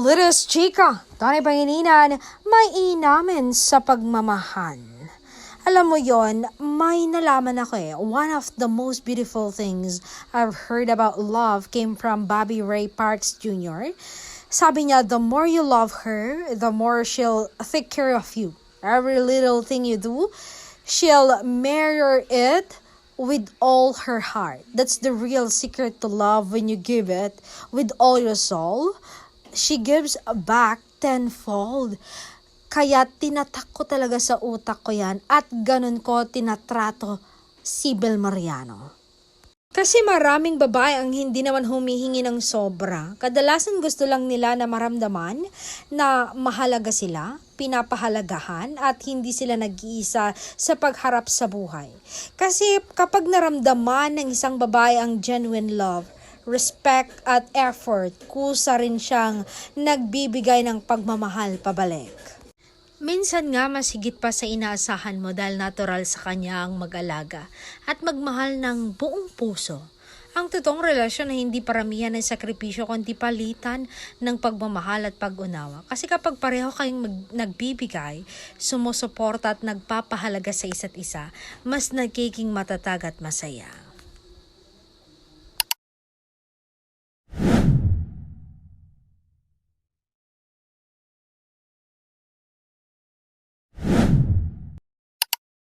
Litis Chika, Tony Pangilinan, may inamin sa pagmamahal. Alam mo yon, may nalaman ako One of the most beautiful things I've heard about love came from Bobby Ray Parks Jr. Sabi niya, the more you love her, the more she'll take care of you. Every little thing you do, she'll mirror it with all her heart. That's the real secret to love. When you give it with all your soul, she gives back tenfold. Kaya tinatak ko talaga sa utak ko yan at ganun ko tinatrato si Bel Mariano. Kasi maraming babae ang hindi naman humihingi ng sobra. Kadalasan gusto lang nila na maramdaman na mahalaga sila, pinapahalagahan at hindi sila nag-iisa sa pagharap sa buhay. Kasi kapag naramdaman ng isang babae ang genuine love, respect at effort, kusa rin siyang nagbibigay ng pagmamahal pabalik. Minsan nga mas higit pa sa inaasahan mo dahil natural sa kanya ang mag-alaga at magmahal ng buong puso. Ang totoong relasyon na hindi paramihan ng sakripisyo kundi palitan ng pagmamahal at pag-unawa. Kasi kapag pareho kayong nagbibigay, sumusuporta at nagpapahalaga sa isa't isa, mas nagiging matatag at masaya.